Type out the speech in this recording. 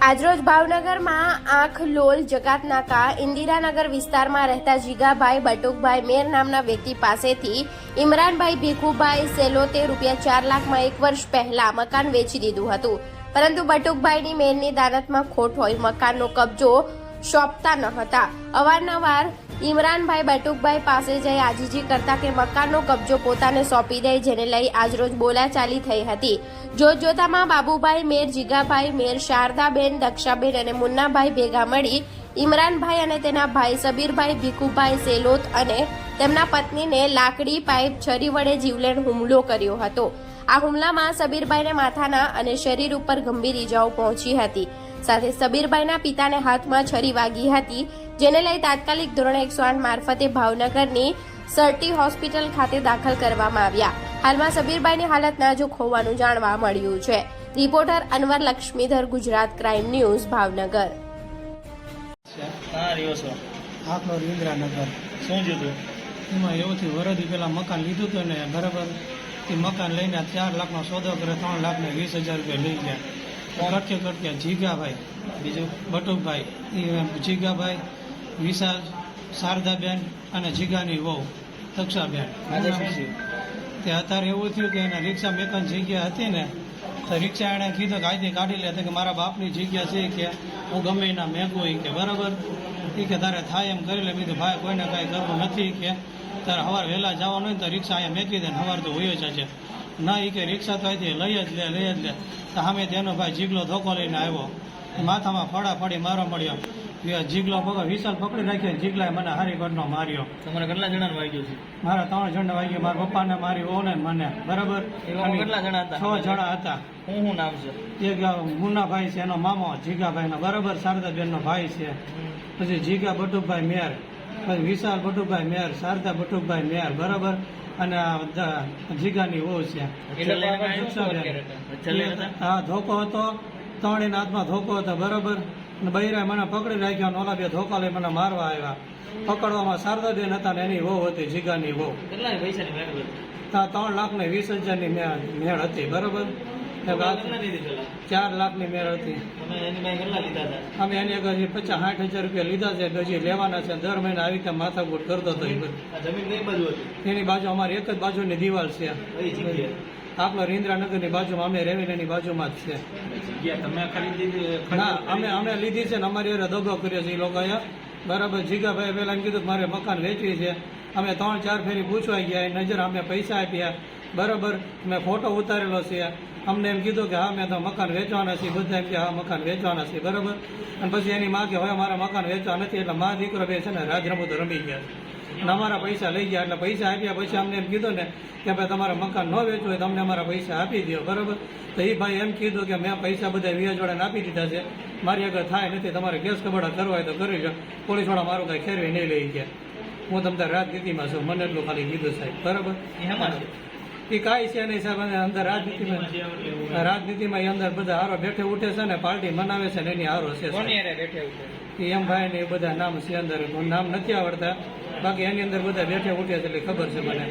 આજરોજ ભાવનગરમાં આંખલોલ જકાતનાકા ઇન્દિરાનગર વિસ્તારમાં રહેતા જીગાભાઈ બટુકભાઈ મેર નામના વ્યક્તિ પાસેથી ઇમરાનભાઈ ભીખુભાઈ સેલોતે ₹4 લાખમાં 1 વર્ષ પહેલા મકાન વેચી દીધું હતું, પરંતુ બટુકભાઈની મેરની દાનતમાં ખોટ હોય મકાનનો કબજો સોંપતા ન હતા। અવારનવાર ઇમરાનભાઈ બટુકભાઈ પાસે જઈ આજીજી કરતા કે મકાનનો કબજો પોતાને સોંપી દે, જેને લઈ આજરોજ બોલાચાલી થઈ હતી। જોતજોતામાં બાબુભાઈ મેર, જીગાભાઈ મેર, શારદાબેન, દક્ષાબેન અને મુન્નાભાઈ ભેગા મળી ઇમરાનભાઈ અને તેના ભાઈ સબીરભાઈ ભીખુભાઈ સેલોત અને તેમના પત્નીને લાકડી, પાઇપ, છરી વડે જીવલેણ હુમલો કર્યો હતો। આ હુમલામાં સબીરભાઈને માથાના અને શરીર ઉપર ગંભીર ઈજાઓ પહોંચી હતી, સાથે સબીરભાઈના પિતાને હાથમાં છરી વાગી હતી, જેને લઈ તાત્કાલિક ધોરણે 108 મારફતે ભાવનગરની સરટી હોસ્પિટલ ખાતે દાખલ કરવામાં આવ્યા। હાલમાં સબીરભાઈની હાલત નાજુક હોવાનું જાણવા મળ્યું છે। Reporter Anwar Lakshmidhar, Gujarat crime news, Bhavnagar. Ankhlol Indiranagar શું થયું? એમાં એવું થયું, વરદી પેલા મકાન લીધું હતું ને બરાબર, એ મકાન લઈને 4 લાખનો સોદો કરે, 3,20,000 રૂપિયા લઈ ગયા। કટકે જીગાભાઈ, બીજું બટુકભાઈ, એ જીગાભાઈ, વિશાલ, શારદાબેન અને જીગાની વહુ દક્ષાબેન। આજે શું થયું? તે અત્યારે એવું થયું કે એના રિક્ષા મેકન જગ્યા હતી ને, તો રિક્ષા એણે કીધું કે અહીંથી કાઢી લે, કે મારા બાપની જગ્યા છે, કે હું ગમે એના મેગું એ કે બરાબર, એ કે તારે થાય એમ કરી લે। મેં કીધું ભાઈ કોઈને કાંઈ કરવું નથી, કે તારે સવાર વહેલા જવાનું હોય ને તો રિક્ષા અહીંયા મેકી દે ને સવાર તો હોય જ છે ના, એ કે રિક્ષા તો અહીંથી લઈ જ લે। તો સામે તેનો ભાઈ જીગલો ધોકો લઈને આવ્યો, માથામાં ફડી મારવા મળ્યો। જીગલો વિશાલ પકડી રાખ્યો, જીગલાએ મને હારી ઘટનો માર્યો। તમારે કેટલા જણાને વાગ્યું છે? મારા 3 જણને વાગ્યો, મારા પપ્પાને મારી ઓને મને બરાબર। કેટલા જણા હતા? 6 જણા હતા। શું નામ છે? એક મુન્નાભાઈ છે એનો મામો, જીગાભાઈનો બરાબર, શારદાબેનનો ભાઈ છે, પછી જીગા બટુકભાઈ મેર, પછી વિશાલ બટુકભાઈ મેર, શારદા બટુકભાઈ મેર બરાબર, અને જીગાની વહુ છે। હા, ધોકો હતો, 3 હાથમાં ધોકો હતો બરાબર, અને બૈરાએ મને પકડી રાખ્યો, અને ઓલા 2 ધોકા લઈ મને મારવા આવ્યા। પકડવામાં શારદાબેન હતા ને એની વહુ હતી, જીગાની વહુ। કેટલા પૈસાની મેળ હતી? 3,20,000ની મેળ હતી બરાબર, 4 લાખની મેળ હતી। અમે એની આગળ 50-60,000 રૂપિયા લીધા છે, હજી લેવાના છે। દર મહિને આવી રીતે માથાકૂટ કરતો હતો। એની બાજુ અમારી એક જ બાજુની દિવાલ છે, આંખલોલ ઇન્દિરાનગરની બાજુમાં, અમે રેવન્યુની બાજુમાં જ છે। ના, અમે લીધી છે ને, અમારી અરે દગો કર્યો છે એ લોકોએ બરાબર। જીગાભાઈ પહેલા એમ કીધું કે મારે મકાન વેચવી છે, અમે 3-4 ફેરી પૂછવા ગયા, નજર અમે પૈસા આપ્યા બરાબર, મેં ફોટો ઉતારેલો છે, અમને એમ કીધું કે હા મેં તો મકાન વેચવાના છીએ, બધા એમ કે હા મકાન વેચવાના છે બરાબર। અને પછી એની માં કે હવે મારા મકાન વેચવા નથી, એટલે મા દીકરો બે છે ને રાજ રમતો રમી ગયા અને અમારા પૈસા લઈ ગયા। એટલે પૈસા આપ્યા પછી અમને એમ કીધું ને કે ભાઈ તમારે મકાન ન વેચવું હોય તો અમને અમારા પૈસા આપી દો બરાબર। તો એ ભાઈ એમ કીધું કે મેં પૈસા બધા વ્યાજવાળાને આપી દીધા છે, મારી આગળ થાય નથી, તમારે કેસ કબાડા કરવા હોય તો કરી લો, પોલીસવાળા મારું કાંઈ ખેરવી નહીં લઈ ગયા। હું તમને રાજનીતિમાં છું, મને એટલું ખાલી કીધું સાહેબ બરાબર। એ કાંઈ છે નહીં સાહેબ, અંદર રાજનીતિમાં એ અંદર બધા હારો બેઠે ઉઠે છે ને, પાર્ટી મનાવે છે ને એની હારો છે એમ ભાઈ ને એ બધા નામ છે અંદર, નામ નથી આવડતા, બાકી એની અંદર બધા બેઠે ઉઠે છે એટલે ખબર છે મને।